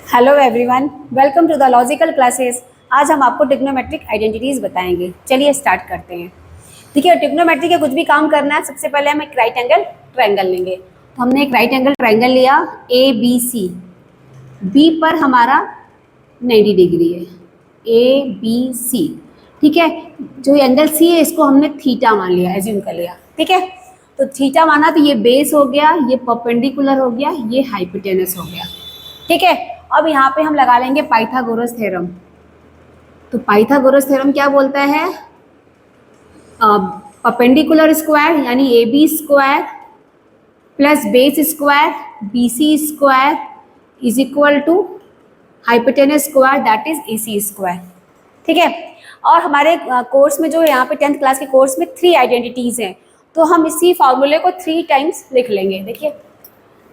Hello everyone, welcome to the logical classes. आज हम आपको ट्रिग्नोमेट्रिक आइडेंटिटीज़ बताएंगे। चलिए स्टार्ट करते हैं। देखिए, ट्रिग्नोमेट्री का कुछ भी काम करना है, सबसे पहले हम एक राइट एंगल ट्रायंगल लेंगे। तो हमने एक राइट एंगल ट्रायंगल लिया ए बी सी। बी पर हमारा 90 डिग्री है, ए बी सी। ठीक है, जो एंगल सी है इसको हमने थीटा मान लिया, एज्यूम कर लिया। ठीक है, तो थीटा माना तो ये बेस हो गया, ये परपेंडिकुलर हो गया, ये हाइपोटेनस हो गया। ठीक है, अब यहाँ पे हम लगा लेंगे पाइथागोरस थ्योरम। तो पाइथागोरस थ्योरम क्या बोलता है? परपेंडिकुलर स्क्वायर यानी A B square plus base square B C square is equal to hypotenuse square that is A C square. ठीक है, और हमारे कोर्स में जो यहाँ पे 10th क्लास के कोर्स में 3 आइडेंटिटीज़ हैं, तो हम इसी फॉर्मूले को 3 टाइम्स लिख लेंगे। देखिए,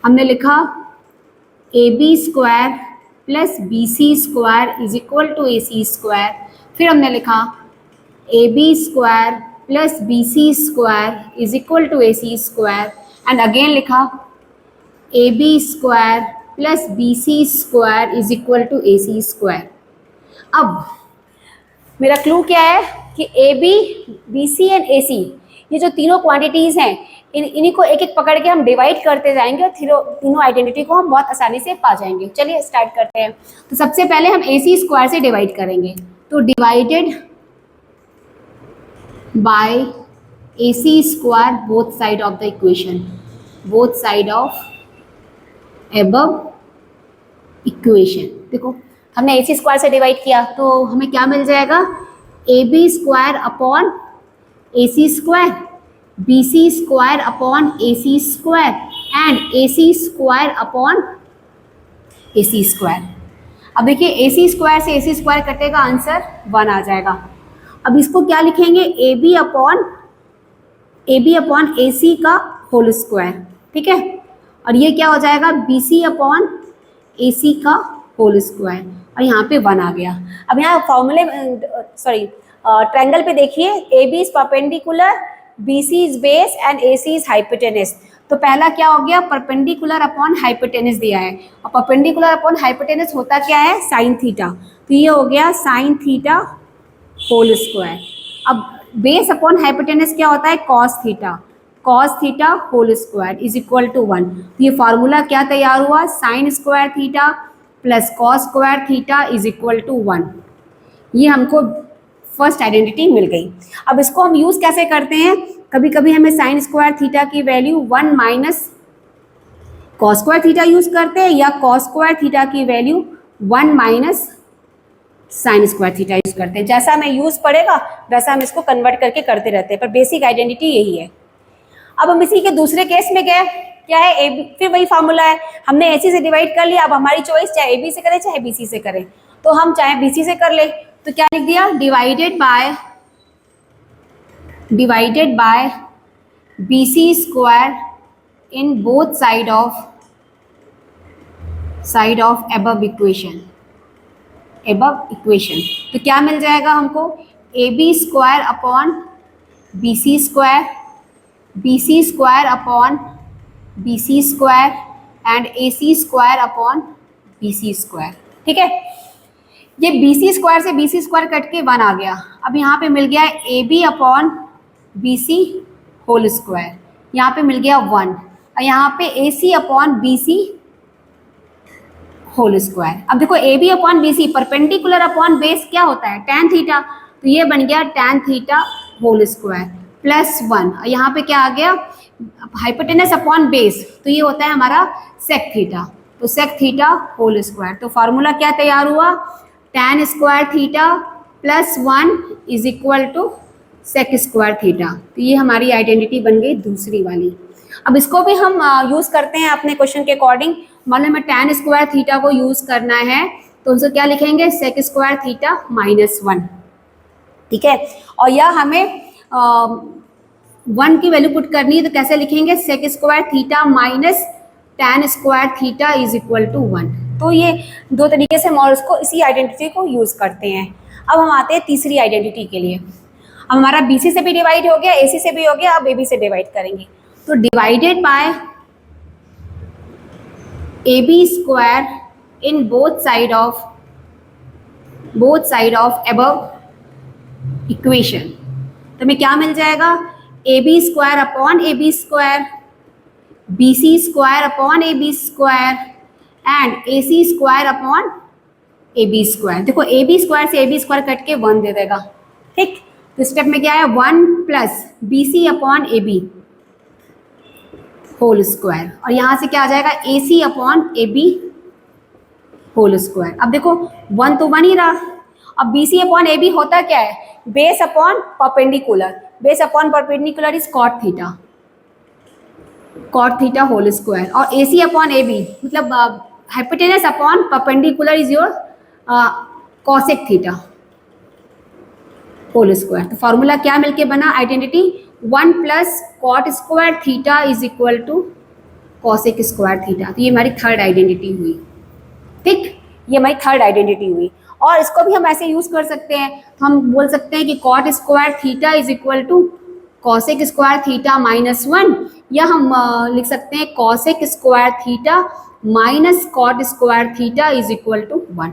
हमने लिखा A B square plus B C square is equal to A C square. फिर हमने लिखा A B square plus B C square is equal to A C square and again लिखा A B square plus B C square is equal to A C square. अब मेरा clue क्या है कि A B B C and A C, ये जो तीनों quantities हैं, इन्हीं को एक एक पकड़ के हम डिवाइड करते जाएंगे और तीनों आइडेंटिटी को हम बहुत आसानी से पा जाएंगे। चलिए स्टार्ट करते हैं। तो सबसे पहले हम ए सी स्क्वायर से डिवाइड करेंगे। तो divided by A C square both side of the equation, both side of above equation. देखो, हमने ए सी स्क्वायर से डिवाइड किया तो हमें क्या मिल जाएगा? A B square upon A C square, B C square upon A C square and A C square upon A C square. अब देखिए, ए सी स्क्वायर से ए सी स्क्वायर कटेगा, आंसर 1 आ जाएगा। अब इसको क्या लिखेंगे? ए बी अपॉन ए सी का होल स्क्वायर। ठीक है, और ये क्या हो जाएगा? बी सी अपॉन ए सी का होल स्क्वायर, और यहाँ पे 1 आ गया। अब यहाँ फॉर्मूले ट्रायंगल पे देखिए, A B is perpendicular, B C is base and A C is hypotenuse. तो पहला क्या हो गया? परपेंडिकुलर अपॉन हाइपोटेनस दिया है, और परपेंडिकुलर अपॉन हाइपोटेनस होता क्या है? Sine theta. तो ये हो गया साइन थीटा होल स्क्वायर। अब बेस अपॉन हाइपोटेनस क्या होता है? Cos theta whole square is equal to 1। तो ये फार्मूला क्या तैयार हुआ? Sine square theta plus cos square theta is equal to 1। ये हमको फर्स्ट आइडेंटिटी मिल गई। अब इसको हम यूज़ कैसे करते हैं? कभी कभी हमें साइन स्क्वायर थीटा की value 1 minus cos square theta use करते हैं, या कॉस स्क्वायर थीटा की value 1 minus sign square theta use करते हैं। जैसा हमें यूज़ पड़ेगा वैसा हम इसको कन्वर्ट करके करते रहते हैं, पर बेसिक आइडेंटिटी यही है। अब हम इसी के दूसरे केस में गए, क्या है? ए बी, फिर वही फार्मूला है, हमने ए सी से डिवाइड कर लिया। अब हमारी चॉइस चाहे ए बी से करें चाहे बी सी से करें, तो हम चाहे बी सी से कर ले। तो क्या लिख दिया? Divided by B C square in both side of above equation. तो क्या मिल जाएगा हमको? A B square upon B C square upon B C square and A C square upon B C square. ठीक है, ये बी सी स्क्वायर से B C square कट के 1 आ गया। अब यहाँ पे मिल गया A B upon B C whole square, यहाँ पे मिल गया 1, और यहाँ पे A C upon B C whole square. अब देखो, A B upon B C, perpendicular upon base क्या होता है? Tan theta. तो ये बन गया tan theta whole square plus 1, और यहाँ पे क्या आ गया? हाइपोटेनस अपॉन बेस, तो ये होता है हमारा सेक थीटा। तो सेक थीटा होल स्क्वायर। तो फार्मूला क्या तैयार हुआ? Tan square theta plus 1 is equal to sec square theta. तो ये हमारी आइडेंटिटी बन गई दूसरी वाली। अब इसको भी हम यूज़ करते हैं अपने क्वेश्चन के अकॉर्डिंग। मान लो हमें टैन स्क्वायर थीटा को यूज़ करना है, तो उसको क्या लिखेंगे? Sec square theta minus 1। ठीक है, और यह हमें 1 की वैल्यू पुट करनी है, तो कैसे लिखेंगे? Sec square theta minus tan square theta is equal to 1। तो ये 2 तरीके से हम और इसको इसी आइडेंटिटी को यूज़ करते हैं। अब हम आते हैं तीसरी आइडेंटिटी के लिए। अब हमारा बी सी से भी डिवाइड हो गया, ए सी से भी हो गया, अब ए बी से डिवाइड करेंगे। तो divided by A B square in both side of above equation. तो हमें क्या मिल जाएगा, A B square upon A B square, B C square upon A B square and A C square upon A B square. देखो A B square से ए B square कट के 1 दे देगा, ठीक। तो स्टेप में क्या है, 1 plus B C upon A B whole square, और यहाँ से क्या आ जाएगा, A C upon A B whole square. अब देखो 1 तो 1 ही रहा, अब B C upon A B होता क्या है, base upon perpendicular, base upon perpendicular is cot theta whole square, और A C upon A B मतलब hypotenuse upon perpendicular is your cosec theta whole square. तो फॉर्मूला क्या मिलके बना, identity 1 plus cot square theta is equal to cosec square theta. तो ये हमारी third identity हुई, ठीक, ये हमारी थर्ड आइडेंटिटी हुई। और इसको भी हम ऐसे यूज कर सकते हैं, तो हम बोल सकते हैं कि cot square theta is equal to cosec square theta -1, या हम लिख सकते हैं cosec square theta minus cot square theta is equal to 1।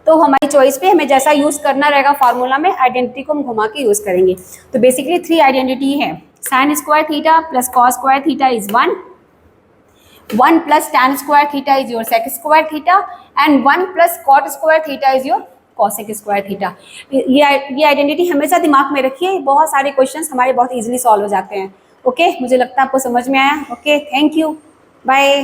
तो हमारी चॉइस पे हमें जैसा यूज करना रहेगा फार्मूला में, आइडेंटिटी को हम घुमा के यूज करेंगे। तो बेसिकली 3 आइडेंटिटी है, sine square theta plus cos square theta is 1, 1 plus tan square theta is your sec square theta and 1 plus cot square theta is your cosec square theta. ये identity हमेशा दिमाग में रखिए, बहुत सारे क्वेश्चंस हमारे बहुत इजीली सॉल्व हो जाते हैं। ओके, मुझे लगता है आपको समझ में आया। Okay, thank you, bye.